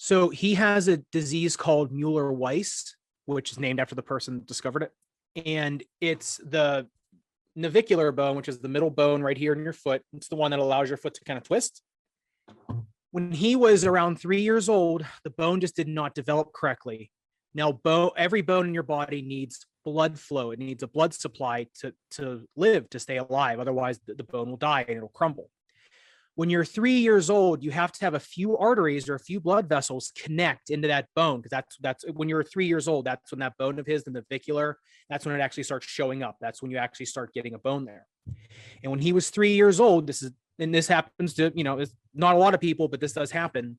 So he has a disease called Mueller-Weiss, which is named after the person that discovered it. And it's the navicular bone, which is the middle bone right here in your foot. It's the one that allows your foot to kind of twist. When he was around 3 years old, the bone just did not develop correctly. Now, every bone in your body needs blood flow. It needs a blood supply to live, to stay alive. Otherwise, the bone will die and it'll crumble. When you're 3 years old, you have to have a few arteries or a few blood vessels connect into that bone, because that's when you're 3 years old. That's when that bone of his, the navicular, that's when it actually starts showing up. That's when you actually start getting a bone there. And when he was 3 years old, this happens to, it's not a lot of people, but this does happen.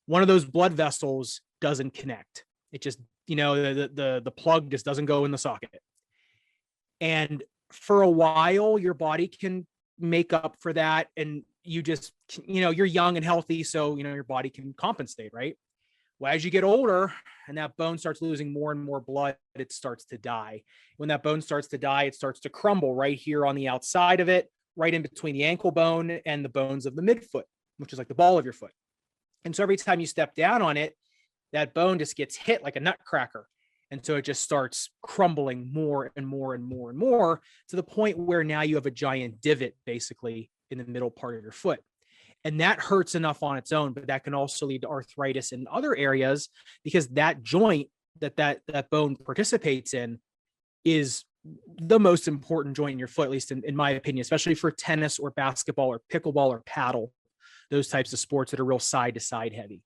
One of those blood vessels doesn't connect. It just, the plug just doesn't go in the socket. And for a while, your body can make up for that. And you just, you're young and healthy. So, your body can compensate, right? Well, as you get older and that bone starts losing more and more blood, it starts to die. When that bone starts to die, it starts to crumble right here on the outside of it, right in between the ankle bone and the bones of the midfoot, which is like the ball of your foot. And so every time you step down on it, that bone just gets hit like a nutcracker. And so it just starts crumbling more and more and more and more, to the point where now you have a giant divot basically in the middle part of your foot. And that hurts enough on its own, but that can also lead to arthritis in other areas, because that joint that bone participates in is the most important joint in your foot, at least in my opinion, especially for tennis or basketball or pickleball or paddle, those types of sports that are real side to side heavy.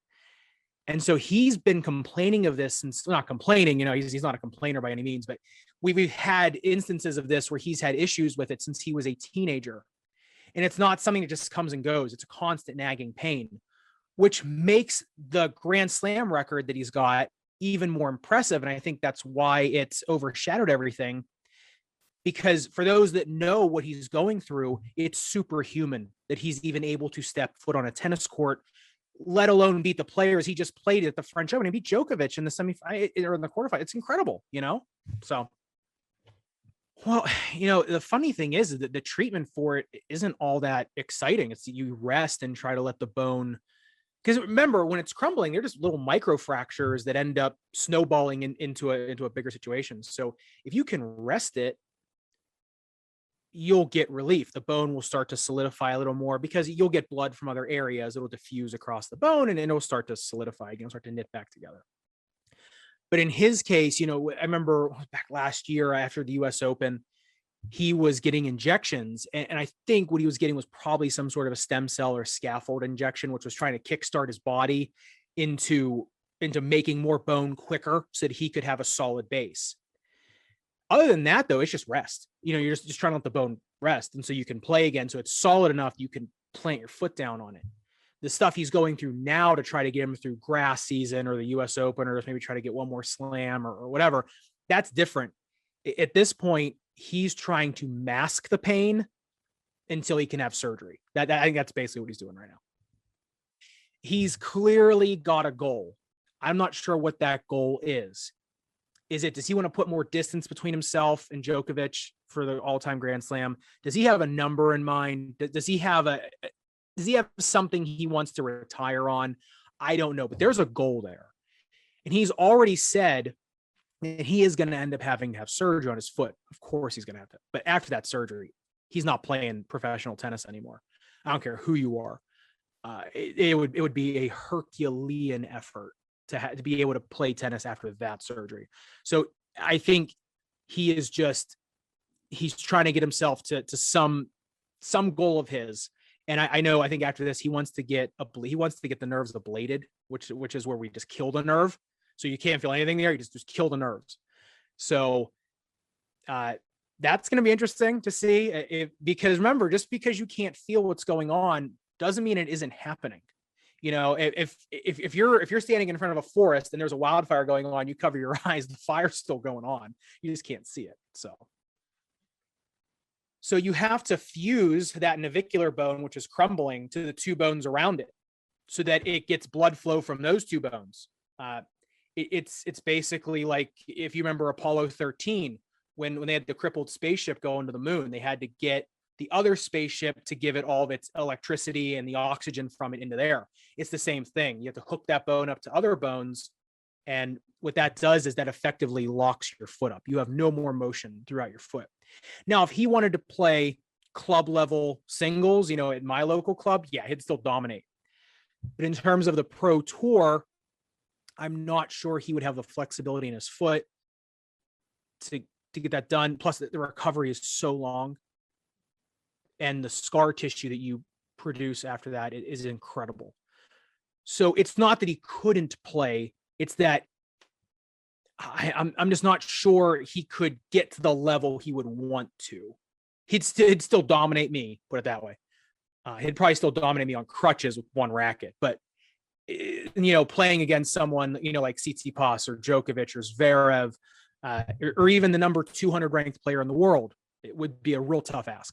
And so he's been complaining of this since, not complaining, he's not a complainer by any means, but we've had instances of this where he's had issues with it since he was a teenager. And it's not something that just comes and goes. It's a constant nagging pain, which makes the Grand Slam record that he's got even more impressive. And I think that's why it's overshadowed everything, because for those that know what he's going through, it's superhuman that he's even able to step foot on a tennis court, let alone beat the players he just played at the French Open. He beat Djokovic in the semifinal or in the quarterfinal. It's incredible, So, well, the funny thing is that the treatment for it isn't all that exciting. It's you rest and try to let the bone, because remember, when it's crumbling, they're just little micro fractures that end up snowballing into a bigger situation. So if you can rest it, you'll get relief. The bone will start to solidify a little more, because you'll get blood from other areas. It'll diffuse across the bone and it'll start to solidify again, start to knit back together. But in his case, I remember back last year after the US Open, he was getting injections. And I think what he was getting was probably some sort of a stem cell or scaffold injection, which was trying to kickstart his body into making more bone quicker so that he could have a solid base. Other than that, though, it's just rest. You're just trying to let the bone rest. And so you can play again. So it's solid enough you can plant your foot down on it. The stuff he's going through now to try to get him through grass season or the US Open, or maybe try to get one more slam or whatever, that's different. At this point, he's trying to mask the pain until he can have surgery. I think that's basically what he's doing right now. He's clearly got a goal. I'm not sure what that goal is. Does he want to put more distance between himself and Djokovic for the all-time Grand Slam? Does he have a number in mind? Does he have something he wants to retire on? I don't know, but there's a goal there. And he's already said that he is going to end up having to have surgery on his foot. Of course he's going to have to. But after that surgery, he's not playing professional tennis anymore. I don't care who you are. It would be a Herculean effort to be able to play tennis after that surgery. So I think he's trying to get himself to some goal of his. And I think after this, he wants to get the nerves ablated, which is where we just kill the nerve. So you can't feel anything there. You just kill the nerves. So that's going to be interesting to see, because remember, just because you can't feel what's going on doesn't mean it isn't happening. If you're standing in front of a forest and there's a wildfire going on, you cover your eyes, the fire's still going on. You just can't see it. So you have to fuse that navicular bone, which is crumbling, to the two bones around it, so that it gets blood flow from those two bones. It's basically like, if you remember Apollo 13, when they had the crippled spaceship go into the moon, they had to get the other spaceship to give it all of its electricity and the oxygen from it into there. It's the same thing. You have to hook that bone up to other bones. And what that does is that effectively locks your foot up. You have no more motion throughout your foot. Now, if he wanted to play club level singles, at my local club, yeah, he'd still dominate. But in terms of the pro tour, I'm not sure he would have the flexibility in his foot to get that done. Plus, the recovery is so long. And the scar tissue that you produce after that is incredible. So it's not that he couldn't play. It's that I'm just not sure he could get to the level he would want to. He'd still dominate me, put it that way. He'd probably still dominate me on crutches with one racket. But, playing against someone, like Tsitsipas or Djokovic or Zverev, or even the number 200 ranked player in the world, it would be a real tough ask.